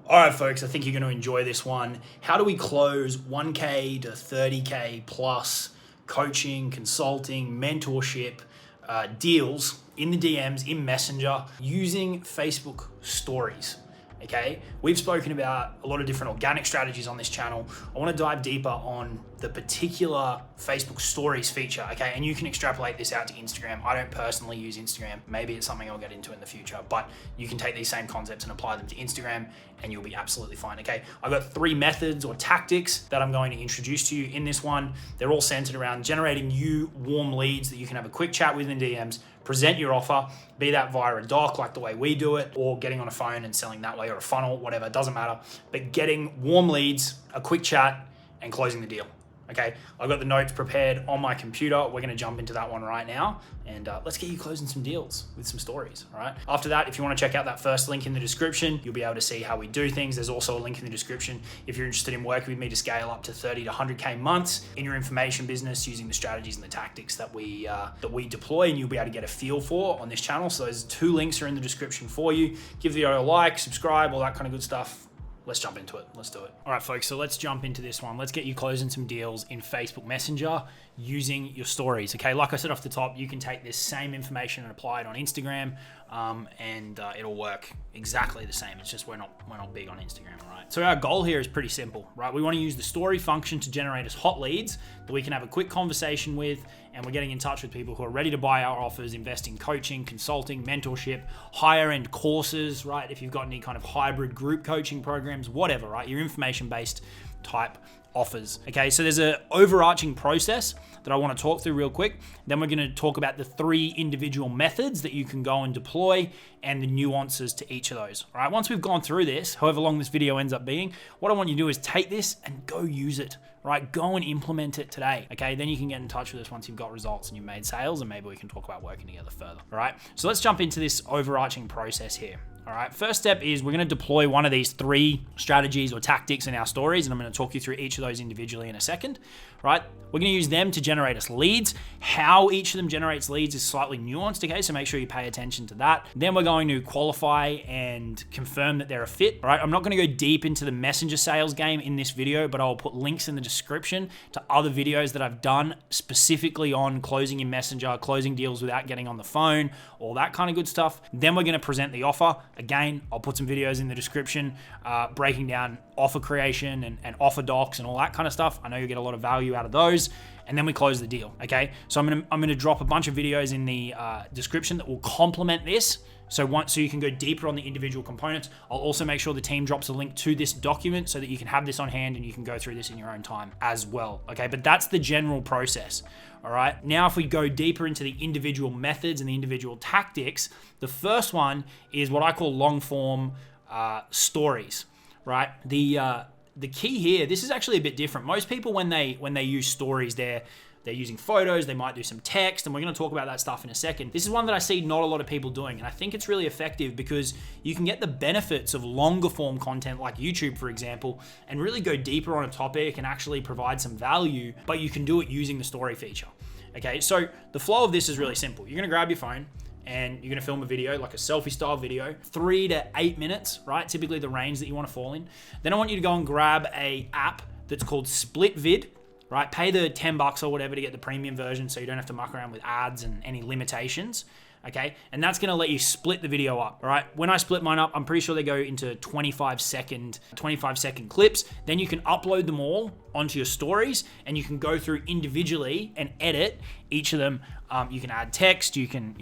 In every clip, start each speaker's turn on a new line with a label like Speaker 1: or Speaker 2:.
Speaker 1: All right, folks, I think you're going to enjoy this one. How do we close 1K to 30K plus coaching, consulting, mentorship deals in the DMs, in Messenger, using Facebook stories? Okay, we've spoken about a lot of different organic strategies on this channel. I want to dive deeper on the particular Facebook stories feature, okay? And you can extrapolate this out to Instagram. I don't personally use Instagram. Maybe it's something I'll get into in the future, but you can take these same concepts and apply them to Instagram and you'll be absolutely fine, okay? I've got 3 methods or tactics that I'm going to introduce to you in this one. They're all centered around generating you warm leads that you can have a quick chat with in DMs, present your offer, be that via a doc like the way we do it, or getting on a phone and selling that way, or a funnel, whatever, it doesn't matter. But getting warm leads, a quick chat, and closing the deal. Okay, I've got the notes prepared on my computer. We're gonna jump into that one right now, and let's get you closing some deals with some stories, all right? After that, if you wanna check out that first link in the description, you'll be able to see how we do things. There's also a link in the description if you're interested in working with me to scale up to 30 to 100K months in your information business using the strategies and the tactics that we deploy, and you'll be able to get a feel for on this channel. So those 2 links are in the description for you. Give the video a like, subscribe, all that kind of good stuff. Let's jump into it. Let's do it. All right, folks, so let's jump into this one. Let's get you closing some deals in Facebook Messenger using your stories. Okay, like I said off the top, you can take this same information and apply it on Instagram, and it'll work exactly the same. It's just we're not big on Instagram, all right? So our goal here is pretty simple, right? We want to use the story function to generate us hot leads that we can have a quick conversation with, and we're getting in touch with people who are ready to buy our offers, invest in coaching, consulting, mentorship, higher end courses, right? If you've got any kind of hybrid group coaching programs, whatever, right? Your information-based type offers. Okay, so there's an overarching process that I want to talk through real quick. Then we're going to talk about the 3 individual methods that you can go and deploy and the nuances to each of those. All right, once we've gone through this, however long this video ends up being, what I want you to do is take this and go use it, right? Go and implement it today, okay? Then you can get in touch with us once you've got results and you've made sales, and maybe we can talk about working together further, all right? So let's jump into this overarching process here. All right, first step is we're going to deploy one of these 3 strategies or tactics in our stories, and I'm going to talk you through each of those individually in a second, right? We're going to use them to generate us leads. How each of them generates leads is slightly nuanced, okay? So make sure you pay attention to that. Then we're going to qualify and confirm that they're a fit, all right? I'm not going to go deep into the messenger sales game in this video, but I'll put links in the description to other videos that I've done specifically on closing in Messenger, closing deals without getting on the phone, all that kind of good stuff. Then we're going to present the offer. Again, I'll put some videos in the description breaking down offer creation and offer docs and all that kind of stuff. I know you'll get a lot of value out of those. And then we close the deal, okay? So I'm gonna drop a bunch of videos in the description that will complement this. So you can go deeper on the individual components. I'll also make sure the team drops a link to this document so that you can have this on hand and you can go through this in your own time as well, okay? But that's the general process, all right? Now, if we go deeper into the individual methods and the individual tactics, the first one is what I call long form stories, right? The key here, this is actually a bit different. Most people, when they use stories, they're using photos, they might do some text, and we're going to talk about that stuff in a second. This is one that I see not a lot of people doing, and I think it's really effective because you can get the benefits of longer form content like YouTube, for example, and really go deeper on a topic and actually provide some value, but you can do it using the story feature. Okay, so the flow of this is really simple. You're going to grab your phone, and you're gonna film a video, like a selfie style video, 3 to 8 minutes, right? Typically the range that you wanna fall in. Then I want you to go and grab a app that's called SplitVid, right? Pay the $10 or whatever to get the premium version so you don't have to muck around with ads and any limitations, okay? And that's gonna let you split the video up, all right? When I split mine up, I'm pretty sure they go into 25 second clips. Then you can upload them all onto your stories and you can go through individually and edit each of them. You can add text, you can,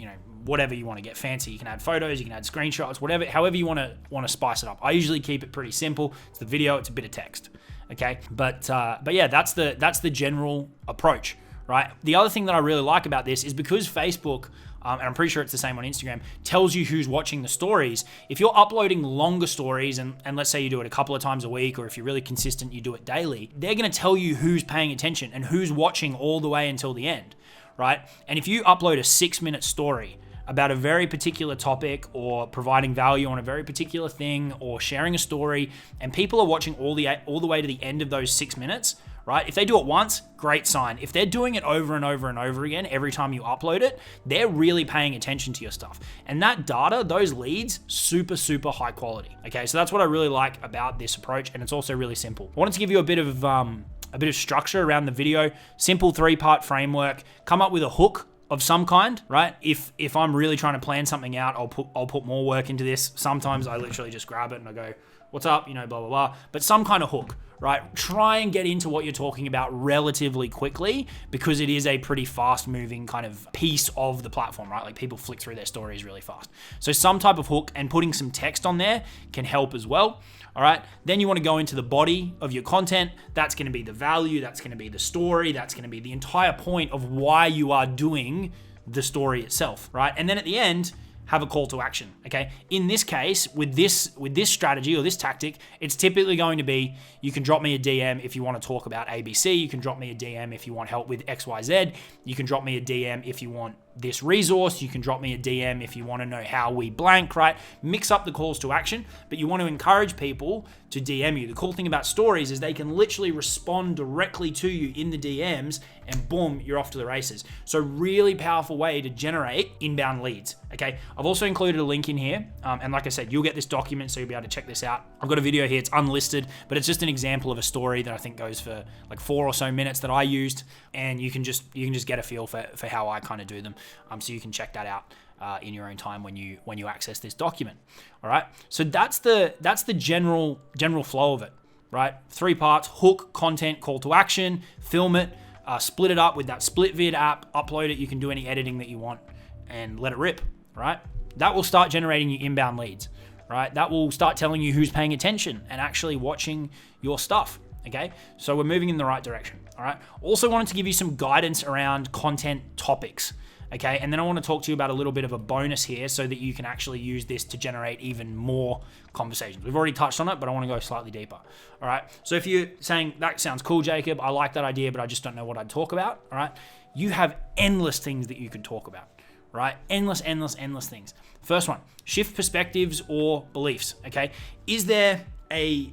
Speaker 1: whatever you want to get fancy. You can add photos, you can add screenshots, whatever, however you want to spice it up. I usually keep it pretty simple. It's the video, it's a bit of text, okay? But yeah, that's the general approach, right? The other thing that I really like about this is because Facebook, and I'm pretty sure it's the same on Instagram, tells you who's watching the stories. If you're uploading longer stories, and let's say you do it a couple of times a week, or if you're really consistent, you do it daily, they're gonna tell you who's paying attention and who's watching all the way until the end, right? And if you upload a 6-minute story about a very particular topic or providing value on a very particular thing or sharing a story, and people are watching all the way to the end of those 6 minutes, right? If they do it once, great sign. If they're doing it over and over and over again, every time you upload it, they're really paying attention to your stuff. And that data, those leads, super, super high quality. Okay, so that's what I really like about this approach, and it's also really simple. I wanted to give you a bit of structure around the video, simple 3-part framework, come up with a hook of some kind, right? If I'm really trying to plan something out, I'll put more work into this. Sometimes I literally just grab it and I go, what's up, blah, blah, blah. But some kind of hook, right? Try and get into what you're talking about relatively quickly, because it is a pretty fast moving kind of piece of the platform, right? Like people flick through their stories really fast. So some type of hook and putting some text on there can help as well. All right. Then you want to go into the body of your content. That's going to be the value. That's going to be the story. That's going to be the entire point of why you are doing the story itself, right? And then at the end, have a call to action, okay? In this case, with this strategy or this tactic, it's typically going to be, you can drop me a DM if you want to talk about ABC. You can drop me a DM if you want help with XYZ. You can drop me a DM if you want this resource. You can drop me a DM if you want to know how we blank, right? Mix up the calls to action, but you want to encourage people to DM you. The cool thing about stories is they can literally respond directly to you in the DMs, and boom, you're off to the races. So really powerful way to generate inbound leads, okay? I've also included a link in here, and like I said, you'll get this document, so you'll be able to check this out. I've got a video here, it's unlisted, but it's just an example of a story that I think goes for like 4 or so minutes that I used, and you can just get a feel for how I kind of do them. So you can check that out in your own time when you access this document. All right. So that's the general flow of it, right? 3 parts: hook, content, call to action, film it, split it up with that split vid app, upload it. You can do any editing that you want and let it rip, right? That will start generating you inbound leads, right? That will start telling you who's paying attention and actually watching your stuff. Okay, so we're moving in the right direction. All right. Also wanted to give you some guidance around content topics. Okay, and then I want to talk to you about a little bit of a bonus here so that you can actually use this to generate even more conversations. We've already touched on it, but I want to go slightly deeper. All right, so if you're saying, that sounds cool, Jacob, I like that idea, but I just don't know what I'd talk about, all right, you have endless things that you could talk about, right? Endless things. First one, shift perspectives or beliefs, okay? Is there a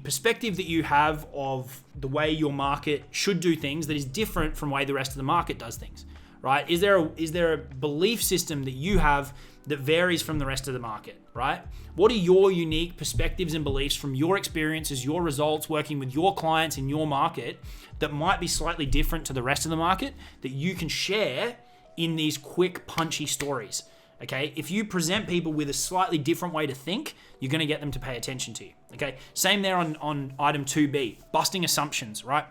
Speaker 1: perspective that you have of the way your market should do things that is different from the way the rest of the market does things? Right? Is there a belief system that you have that varies from the rest of the market, right? What are your unique perspectives and beliefs from your experiences, your results working with your clients in your market that might be slightly different to the rest of the market that you can share in these quick, punchy stories? Okay, if you present people with a slightly different way to think, you're going to get them to pay attention to you. Okay, same there on item 2B, busting assumptions, right?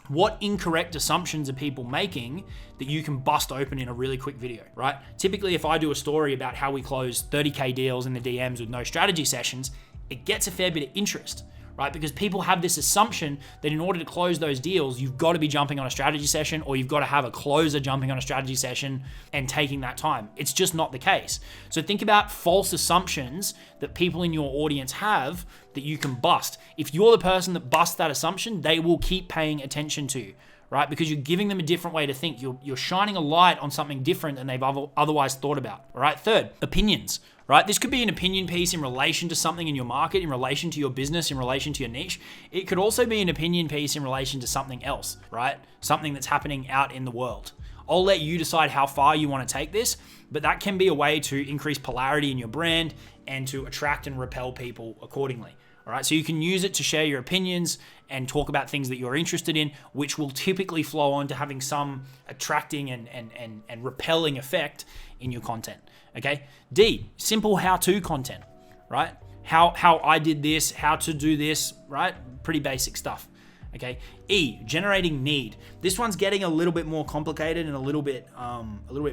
Speaker 1: What incorrect assumptions are people making that you can bust open in a really quick video, right? Typically, if I do a story about how we close 30K deals in the DMs with no strategy sessions, it gets a fair bit of interest, right? Because people have this assumption that in order to close those deals, you've got to be jumping on a strategy session, or you've got to have a closer jumping on a strategy session and taking that time. It's just not the case. So think about false assumptions that people in your audience have that you can bust. If you're the person that busts that assumption, they will keep paying attention to you, right? Because you're giving them a different way to think. You're shining a light on something different than they've otherwise thought about, all right? Third, opinions. Right? This could be an opinion piece in relation to something in your market, in relation to your business, in relation to your niche. It could also be an opinion piece in relation to something else, right? Something that's happening out in the world. I'll let you decide how far you want to take this, but that can be a way to increase polarity in your brand and to attract and repel people accordingly. All right, so you can use it to share your opinions and talk about things that you're interested in, which will typically flow on to having some attracting and repelling effect in your content. Okay. D, simple how-to content, right? How I did this, how to do this, right? Pretty basic stuff. Okay. E, generating need. This one's getting a little bit more complicated and a little bit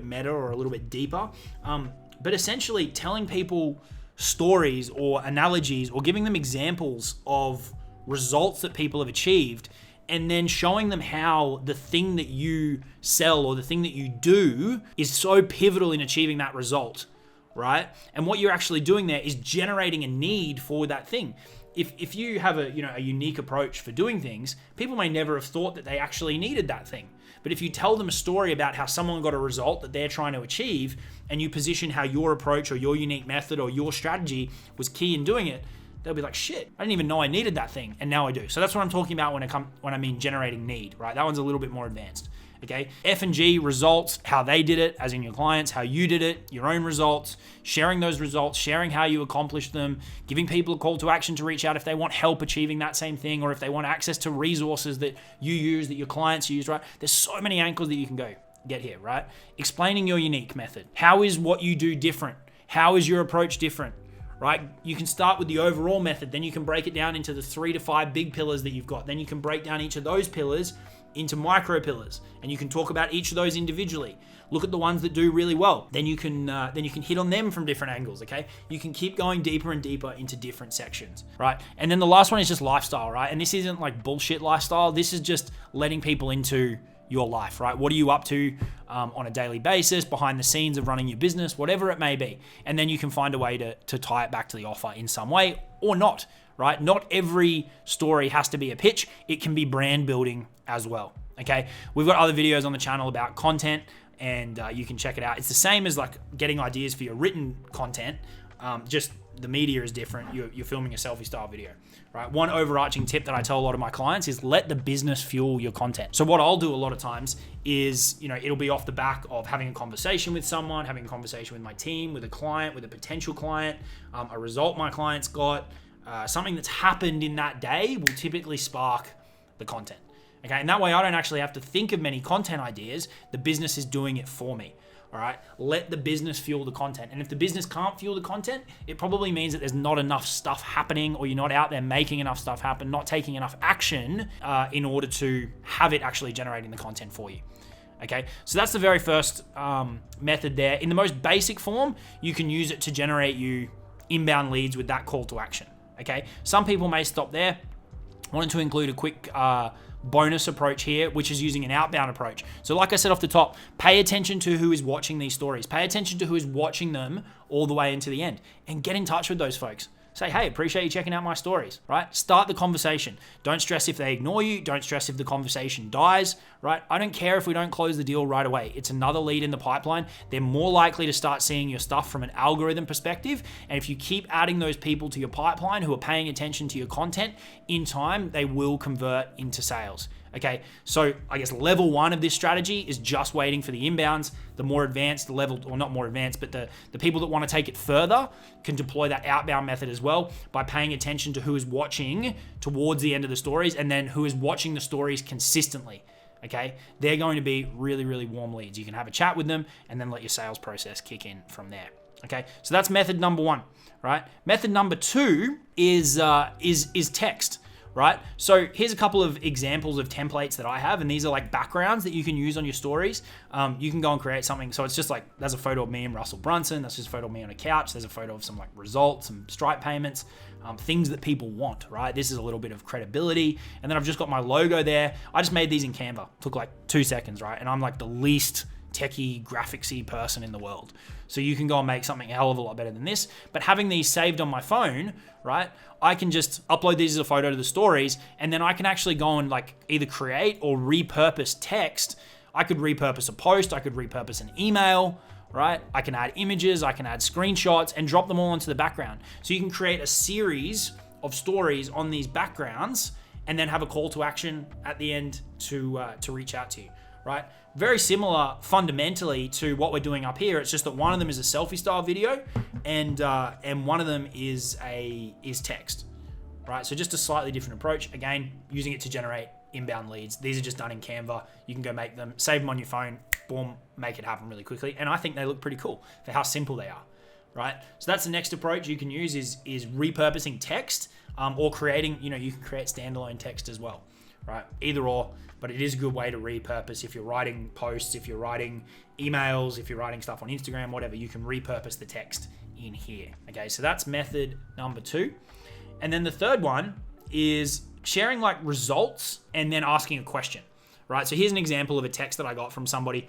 Speaker 1: meta or a little bit deeper. But essentially telling people stories or analogies or giving them examples of results that people have achieved, and then showing them how the thing that you sell or the thing that you do is so pivotal in achieving that result, right? And what you're actually doing there is generating a need for that thing. If you have a unique approach for doing things, people may never have thought that they actually needed that thing. But if you tell them a story about how someone got a result that they're trying to achieve, and you position how your approach or your unique method or your strategy was key in doing it, they'll be like, shit, I didn't even know I needed that thing, and now I do. So that's what I'm talking about when I mean generating need, right? That one's a little bit more advanced. Okay, F&G, results, how they did it, as in your clients, how you did it, your own results, sharing those results, sharing how you accomplished them, giving people a call to action to reach out if they want help achieving that same thing, or if they want access to resources that you use, that your clients use, right? There's so many angles that you can get here, right? Explaining your unique method. How is what you do different? How is your approach different? Right? You can start with the overall method, then you can break it down into the 3 to 5 big pillars that you've got. Then you can break down each of those pillars into micro pillars, and you can talk about each of those individually. Look at the ones that do really well. Then you can hit on them from different angles. Okay, you can keep going deeper and deeper into different sections, right? And then the last one is just lifestyle, right? And this isn't like bullshit lifestyle. This is just letting people into your life, right? What are you up to on a daily basis, behind the scenes of running your business, whatever it may be. And then you can find a way to tie it back to the offer in some way or not, right? Not every story has to be a pitch. It can be brand building as well, okay? We've got other videos on the channel about content, and you can check it out. It's the same as like getting ideas for your written content, just the media is different. You're filming a selfie style video, right? One overarching tip that I tell a lot of my clients is let the business fuel your content. So what I'll do a lot of times is, it'll be off the back of having a conversation with someone, having a conversation with my team, with a client, with a potential client, a result my client's got, something that's happened in that day will typically spark the content. Okay, and that way I don't actually have to think of many content ideas. The business is doing it for me. All right, let the business fuel the content. And if the business can't fuel the content, it probably means that there's not enough stuff happening, or you're not out there making enough stuff happen, not taking enough action in order to have it actually generating the content for you. Okay, so that's the very first method there. In the most basic form, you can use it to generate you inbound leads with that call to action. Okay, some people may stop there. I wanted to include a quick bonus approach here, which is using an outbound approach. So like I said off the top, pay attention to who is watching these stories. Pay attention to who is watching them all the way into the end, and get in touch with those folks. Say, hey, appreciate you checking out my stories, right? Start the conversation. Don't stress if they ignore you. Don't stress if the conversation dies, right? I don't care if we don't close the deal right away. It's another lead in the pipeline. They're more likely to start seeing your stuff from an algorithm perspective. And if you keep adding those people to your pipeline who are paying attention to your content, in time, they will convert into sales. Okay, so I guess level 1 of this strategy is just waiting for the inbounds. The more advanced level, or not more advanced, but the people that want to take it further can deploy that outbound method as well by paying attention to who is watching towards the end of the stories, and then who is watching the stories consistently. Okay, they're going to be really, really warm leads. You can have a chat with them and then let your sales process kick in from there. Okay, so that's method number 1, right? Method number 2 is text. Right? So here's a couple of examples of templates that I have, and these are like backgrounds that you can use on your stories. You can go and create something. So it's just like, there's a photo of me and Russell Brunson. That's just a photo of me on a couch. There's a photo of some like results, some Stripe payments, things that people want, right? This is a little bit of credibility. And then I've just got my logo there. I just made these in Canva. Took like 2 seconds, right? And I'm like the least techie, graphicsy person in the world. So you can go and make something a hell of a lot better than this. But having these saved on my phone, right, I can just upload these as a photo to the stories, and then I can actually go and like either create or repurpose text. I could repurpose a post, I could repurpose an email, right? I can add images, I can add screenshots and drop them all into the background. So you can create a series of stories on these backgrounds and then have a call to action at the end to reach out to you, right? Very similar fundamentally to what we're doing up here. It's just that one of them is a selfie style video and one of them is text, right? So just a slightly different approach. Again, using it to generate inbound leads. These are just done in Canva. You can go make them, save them on your phone, boom, make it happen really quickly. And I think they look pretty cool for how simple they are, right? So that's the next approach you can use is repurposing text or creating, you can create standalone text as well, right? Either or, but it is a good way to repurpose. If you're writing posts, if you're writing emails, if you're writing stuff on Instagram, whatever, you can repurpose the text in here. Okay, so that's method number 2. And then the third one is sharing like results and then asking a question, right? So here's an example of a text that I got from somebody.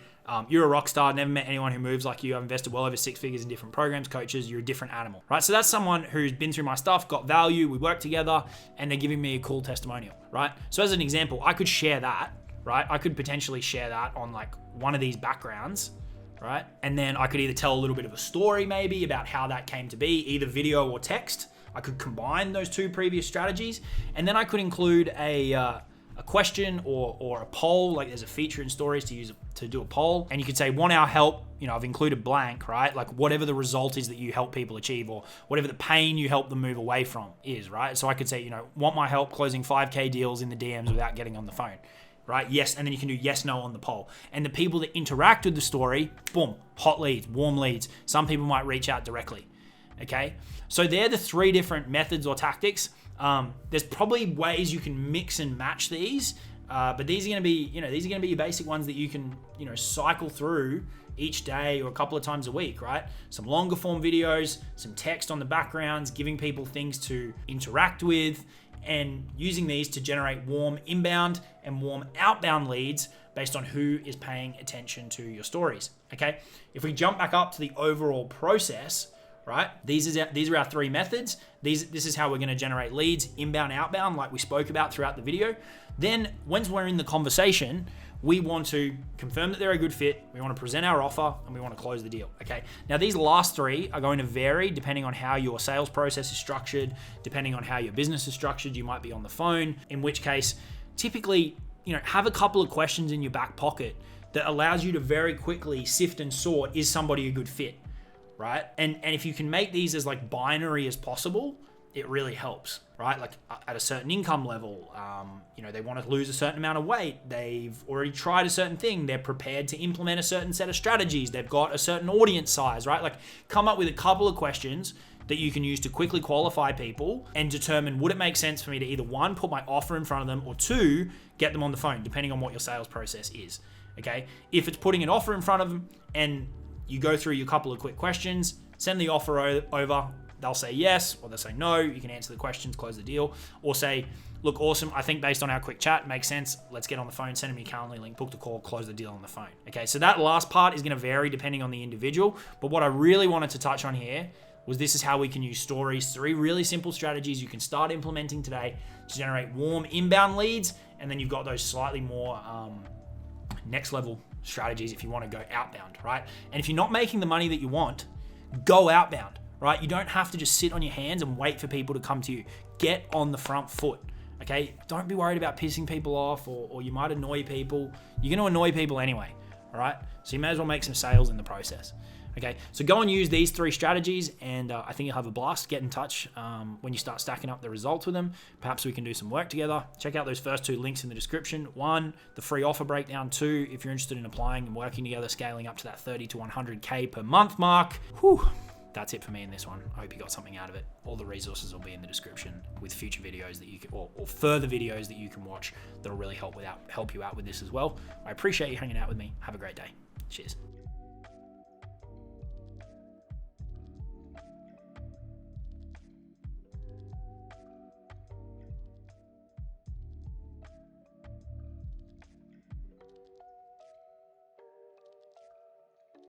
Speaker 1: You're a rock star, never met anyone who moves like you. I've invested well over 6 figures in different programs, coaches. You're a different animal, right? So that's someone who's been through my stuff, got value, we work together, and they're giving me a cool testimonial, right? So as an example, I could share that, right? I could potentially share that on like one of these backgrounds, right? And then I could either tell a little bit of a story maybe about how that came to be, either video or text. I could combine those two previous strategies, and then I could include a question or a poll. Like there's a feature in stories to do a poll, and you could say, want our help, I've included blank, right? Like whatever the result is that you help people achieve, or whatever the pain you help them move away from is, right? So I could say, want my help closing 5K deals in the DMs without getting on the phone, right? Yes, and then you can do yes, no on the poll. And the people that interact with the story, boom, hot leads, warm leads. Some people might reach out directly, okay? So they're the 3 different methods or tactics. There's probably ways you can mix and match these, but these are going to be, your basic ones that you can, cycle through each day or a couple of times a week, right? Some longer form videos, some text on the backgrounds, giving people things to interact with, and using these to generate warm inbound and warm outbound leads based on who is paying attention to your stories, okay? If we jump back up to the overall process, right? These are our 3 methods. This is how we're going to generate leads, inbound, outbound, like we spoke about throughout the video. Then once we're in the conversation, we want to confirm that they're a good fit. We want to present our offer, and we want to close the deal, okay? Now, these last 3 are going to vary depending on how your sales process is structured, depending on how your business is structured. You might be on the phone, in which case, typically, have a couple of questions in your back pocket that allows you to very quickly sift and sort, is somebody a good fit? Right? And if you can make these as like binary as possible, it really helps, right? Like at a certain income level, they want to lose a certain amount of weight. They've already tried a certain thing. They're prepared to implement a certain set of strategies. They've got a certain audience size, right? Like come up with a couple of questions that you can use to quickly qualify people and determine, would it make sense for me to either 1, put my offer in front of them, or 2, get them on the phone, depending on what your sales process is, okay? If it's putting an offer in front of them and you go through your couple of quick questions, send the offer over, they'll say yes, or they'll say no, you can answer the questions, close the deal, or say, look, awesome, I think based on our quick chat, makes sense, let's get on the phone, send them your Calendly link, book the call, close the deal on the phone. Okay, so that last part is gonna vary depending on the individual, but what I really wanted to touch on here was this is how we can use stories, 3 really simple strategies you can start implementing today to generate warm inbound leads, and then you've got those slightly more next level strategies if you want to go outbound, right? And if you're not making the money that you want, go outbound, right? You don't have to just sit on your hands and wait for people to come to you. Get on the front foot, okay? Don't be worried about pissing people off or you might annoy people. You're going to annoy people anyway, all right? So you may as well make some sales in the process. Okay, so go and use these 3 strategies, and I think you'll have a blast. Get in touch when you start stacking up the results with them. Perhaps we can do some work together. Check out those first 2 links in the description. 1, the free offer breakdown. 2, if you're interested in applying and working together, scaling up to that 30 to 100K per month mark. Whew. That's it for me in this one. I hope you got something out of it. All the resources will be in the description with future videos that you can, or further videos that you can watch that'll really help you out with this as well. I appreciate you hanging out with me. Have a great day. Cheers.